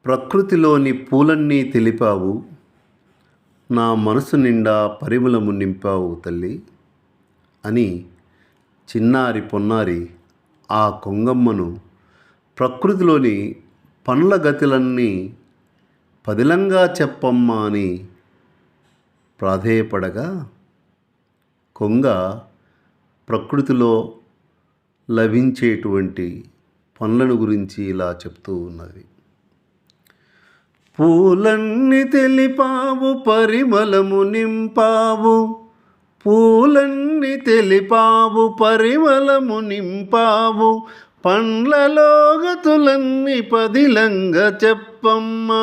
ప్రకృతిలోని పూలన్నీ తెలిపావు, నా మనసు నిండా పరిమళము నింపావు తల్లి అని చిన్నారి పొన్నారి ఆ కొంగమ్మను ప్రకృతిలోని పనుల గతులన్నీ పదిలంగా చెప్పమ్మా అని ప్రాధేయపడగా, కొంగ ప్రకృతిలో లభించేటువంటి పనులను గురించి ఇలా చెప్తూ ఉన్నది. పూలన్నీ తెలిపావు, పరిమళము నింపావు, పూలన్నీ తెలిపావు, పరిమళము నింపావు, పండ్లలో గతులన్నీ పదిలంగా చెప్పమ్మా.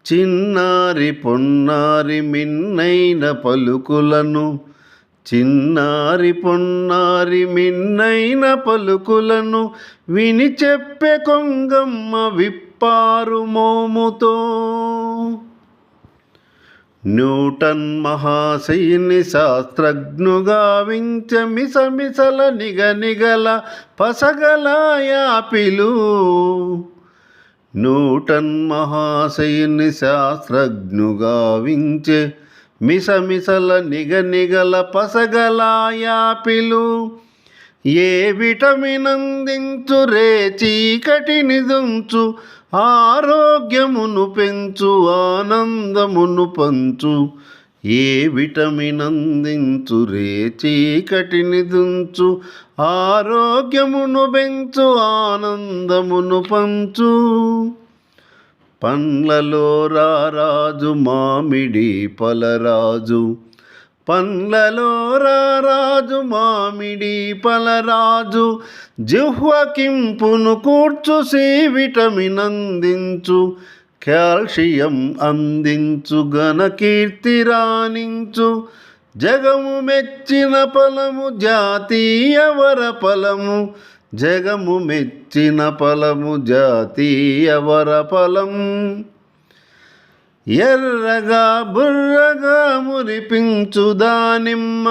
చిన్నారి పొన్నారి మిన్నైన పలుకులను, చిన్నారి పొన్నారి మిన్నైన పలుకులను విని చెప్పే కొంగమ్మ విప్పారు మోముతో. న్యూటన్ మహాశయుని శాస్త్రజ్ఞుగా వించ మిసమిసల నిగనిగల పసగల యాపిలు. న్యూటన్ మహాశయుని శాస్త్రజ్ఞుగా వించే మిసమిసల నిగనిగల పసగల యాపిలు. ఏ విటమిన్ అందించు, రే చీకటిని దుంచు, ఆరోగ్యమును పెంచు, ఆనందమును పంచు. ఏ విటమిన్ అందించు, రే చీకటిని దుంచు, ఆరోగ్యమును పెంచు, ఆనందమును పంచు. పండ్లలో రారాజు మామిడి పలరాజు, పండ్లలో రారాజు మామిడి పలరాజు. జిహ్వకింపును కూర్చు, సి విటమిన్ అందించు, కాల్షియం అందించు, ఘనకీర్తి రాణించు. జగము మెచ్చిన ఫలము జాతీయ వర ఫలము, జగము మెచ్చిన ఫలము జాతీయ వర ఫలం. ఎర్రగా బుర్రగా మురిపించు దానిమ్మ,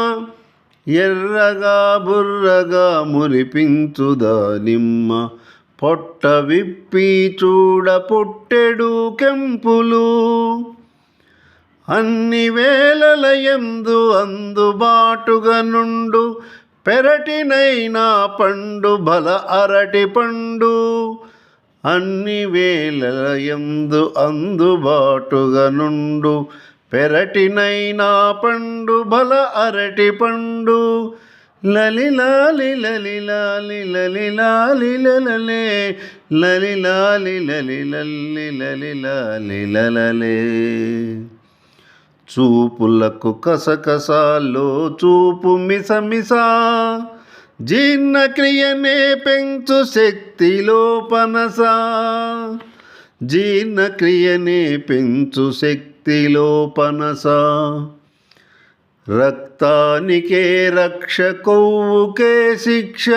ఎర్రగా బుర్రగా మురిపించు దానిమ్మ. పొట్ట విప్పి చూడ పుట్టెడు కెంపులు, అన్ని వేళలయందు అందుబాటుగా నుండు. పెరటినైనా పండు బల అరటి పండు, అన్ని వేళలయందు అందుబాటుగా నుండు. పెరటినైనా పండు బల అరటి పండు. లలిలాలి లలిలాలి లలిలాలి లలలే, లలిలాలి లలిలల్లి లలిలాలి లలలే. చూపులకు కసకసాలో చూపు మిసమిసా, జీర్ణక్రియనే పెంచు శక్తిలో పనసా. జీర్ణక్రియనే పెంచు శక్తిలో పనసా. రక్తానికే రక్ష, కొవ్వుకే శిక్ష,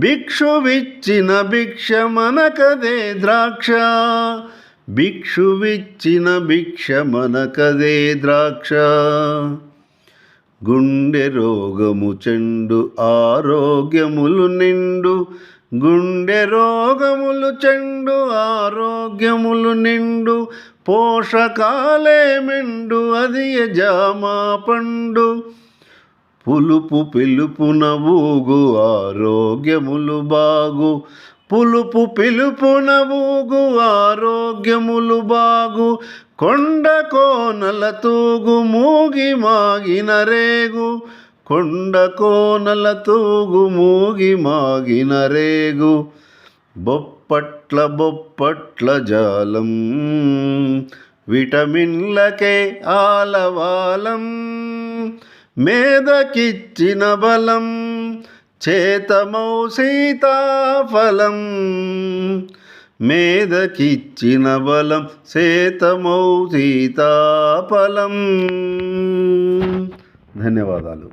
భిక్షువిచ్చిన భిక్ష మనకదే ద్రాక్ష. భిక్షువిచ్చిన భిక్ష మనకదే ద్రాక్ష. గుండె రోగము చెండు, ఆరోగ్యములు నిండు, గుండె రోగములు చెండు, ఆరోగ్యములు నిండు. పోషకాలే మెండు, అది జామా పండు. పులుపు పిలుపున ఊగు, ఆరోగ్యములు బాగు, పులుపు పిలుపున ఊగు, ఆరోగ్యములు బాగు. కొండ కోనల తూగు, మూగి మాగిన రేగు, కొండ కోనల తూగు, మూగి మాగిన రేగు. బొప్పట్ల బొప్పట్ల జాలం, విటమిన్లకే ఆలవాలం. మేదకిచ్చిన బలం, చేతమౌ సీతాఫలం. మేదకిచ్చిన బలం, చేతమౌ సీతాఫలం. ధన్యవాదాలు.